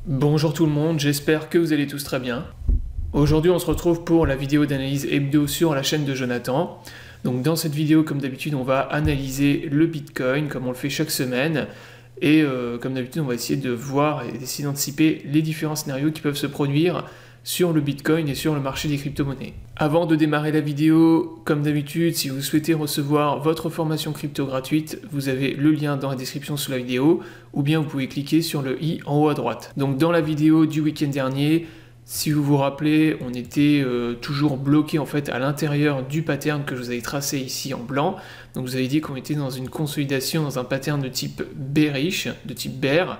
Bonjour tout le monde, j'espère que vous allez tous très bien. Aujourd'hui on se retrouve pour la vidéo d'analyse hebdo sur la chaîne de Jonathan. Donc dans cette vidéo, comme d'habitude, on va analyser le Bitcoin comme on le fait chaque semaine. Et comme d'habitude, on va essayer de voir et d'essayer d'anticiper les différents scénarios qui peuvent se produire sur le Bitcoin et sur le marché des crypto-monnaies. Avant de démarrer la vidéo, comme d'habitude, si vous souhaitez recevoir votre formation crypto gratuite, vous avez le lien dans la description sous la vidéo, ou bien vous pouvez cliquer sur le i en haut à droite. Donc dans la vidéo du week-end dernier, si vous vous rappelez, on était toujours bloqué en fait à l'intérieur du pattern que je vous avais tracé ici en blanc. Donc je vous avais dit qu'on était dans une consolidation, dans un pattern de type bearish, de type bear.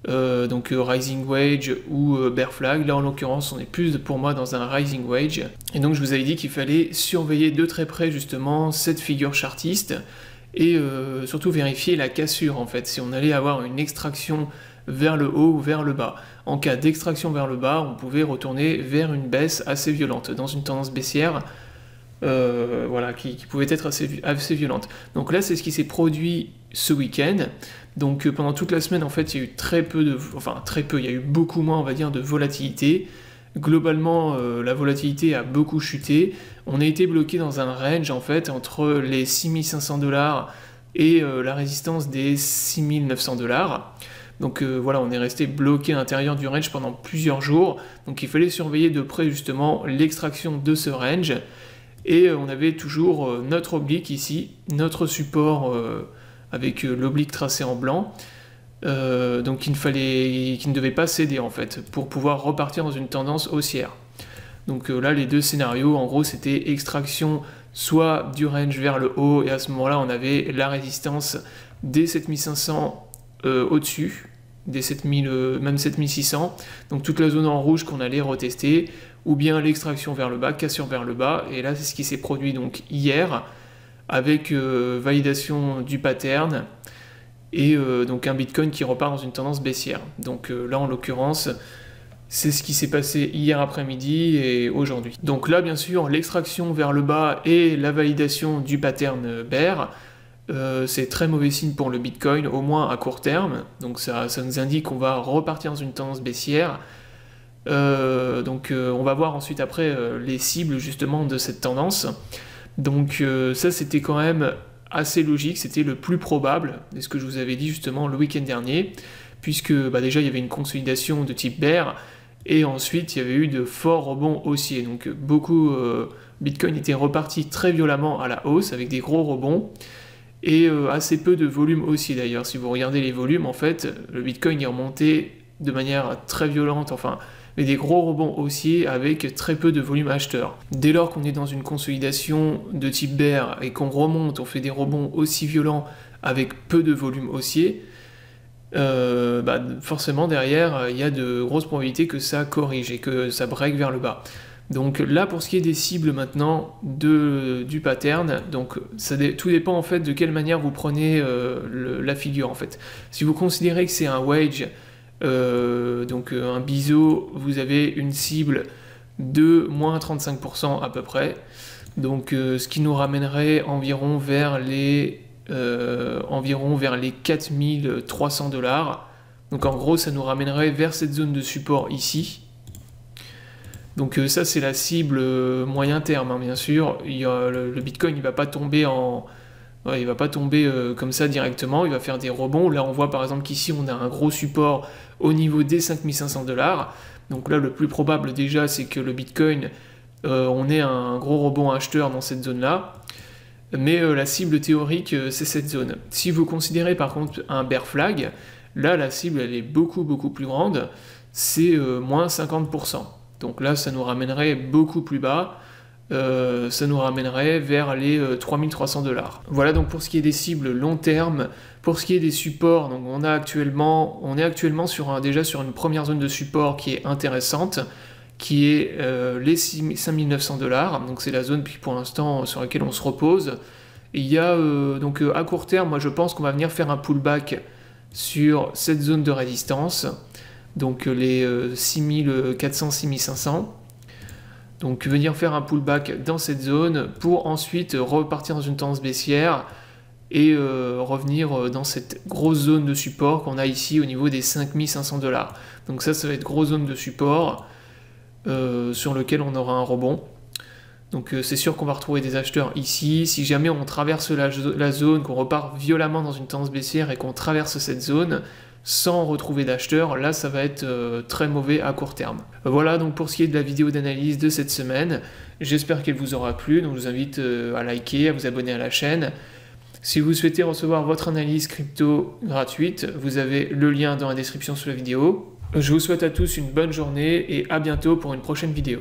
Donc Rising Wedge ou Bear Flag. Là en l'occurrence on est plus pour moi dans un Rising Wedge. Et donc je vous avais dit qu'il fallait surveiller de très près justement cette figure chartiste et surtout vérifier la cassure en fait, si on allait avoir une extraction vers le haut ou vers le bas. En cas d'extraction vers le bas, on pouvait retourner vers une baisse assez violente, dans une tendance baissière voilà, qui pouvait être assez violente. Donc là c'est ce qui s'est produit ce week-end. Donc pendant toute la semaine, en fait, il y a eu il y a eu beaucoup moins, on va dire, de volatilité. Globalement, la volatilité a beaucoup chuté. On a été bloqué dans un range, en fait, entre les 6500$ et la résistance des 6900$. Donc voilà, on est resté bloqué à l'intérieur du range pendant plusieurs jours. Donc il fallait surveiller de près, justement, l'extraction de ce range. Et on avait toujours notre oblique ici, notre support avec l'oblique tracé en blanc, donc qui ne devait pas céder en fait, pour pouvoir repartir dans une tendance haussière. Donc là les deux scénarios, en gros c'était extraction soit du range vers le haut, et à ce moment là on avait la résistance des 7500 au-dessus, des 7000, même 7600, donc toute la zone en rouge qu'on allait retester, ou bien l'extraction vers le bas, cassure vers le bas, et là c'est ce qui s'est produit donc hier, avec validation du pattern, et donc un Bitcoin qui repart dans une tendance baissière. Donc là en l'occurrence, c'est ce qui s'est passé hier après-midi et aujourd'hui. Donc là bien sûr, l'extraction vers le bas et la validation du pattern bear, c'est très mauvais signe pour le Bitcoin, au moins à court terme. Donc ça nous indique qu'on va repartir dans une tendance baissière. Donc on va voir ensuite après les cibles justement de cette tendance. Donc ça c'était quand même assez logique, c'était le plus probable, c'est ce que je vous avais dit justement le week-end dernier, puisque déjà il y avait une consolidation de type bear, et ensuite il y avait eu de forts rebonds haussiers, donc Bitcoin était reparti très violemment à la hausse, avec des gros rebonds, et assez peu de volume haussier d'ailleurs. Si vous regardez les volumes, en fait, le Bitcoin est remonté de manière très violente, mais des gros rebonds haussiers avec très peu de volume acheteur. Dès lors qu'on est dans une consolidation de type bear et qu'on remonte, on fait des rebonds aussi violents avec peu de volume haussier, forcément derrière il y a de grosses probabilités que ça corrige et que ça break vers le bas. Donc là pour ce qui est des cibles maintenant du pattern, donc tout dépend en fait de quelle manière vous prenez la figure en fait. Si vous considérez que c'est un wedge, donc un biseau, vous avez une cible de moins 35% à peu près, donc ce qui nous ramènerait environ vers les 4300$. Donc en gros ça nous ramènerait vers cette zone de support ici. Donc ça c'est la cible moyen terme, hein, bien sûr. Le Bitcoin il va pas tomber comme ça directement, il va faire des rebonds. Là on voit par exemple qu'ici on a un gros support au niveau des 5500$. Donc là le plus probable déjà c'est que le Bitcoin, on ait un gros rebond acheteur dans cette zone là. Mais la cible théorique c'est cette zone. Si vous considérez par contre un bear flag, là la cible elle est beaucoup plus grande, c'est moins 50%. Donc là ça nous ramènerait beaucoup plus bas. Ça nous ramènerait vers les 3300$. Voilà donc pour ce qui est des cibles long terme. Pour ce qui est des supports, donc on est actuellement déjà sur une première zone de support qui est intéressante, qui est les 5900$. Donc c'est la zone pour l'instant sur laquelle on se repose. Et il y a donc à court terme, moi je pense qu'on va venir faire un pullback sur cette zone de résistance, donc les 6400-6500. Donc venir faire un pullback dans cette zone pour ensuite repartir dans une tendance baissière et revenir dans cette grosse zone de support qu'on a ici au niveau des 5500 $. Donc ça va être grosse zone de support sur lequel on aura un rebond. Donc c'est sûr qu'on va retrouver des acheteurs ici. Si jamais on traverse la zone, qu'on repart violemment dans une tendance baissière et qu'on traverse cette zone sans retrouver d'acheteurs, là ça va être très mauvais à court terme. Voilà donc pour ce qui est de la vidéo d'analyse de cette semaine. J'espère qu'elle vous aura plu, donc je vous invite à liker, à vous abonner à la chaîne. Si vous souhaitez recevoir votre analyse crypto gratuite, vous avez le lien dans la description sous la vidéo. Je vous souhaite à tous une bonne journée et à bientôt pour une prochaine vidéo.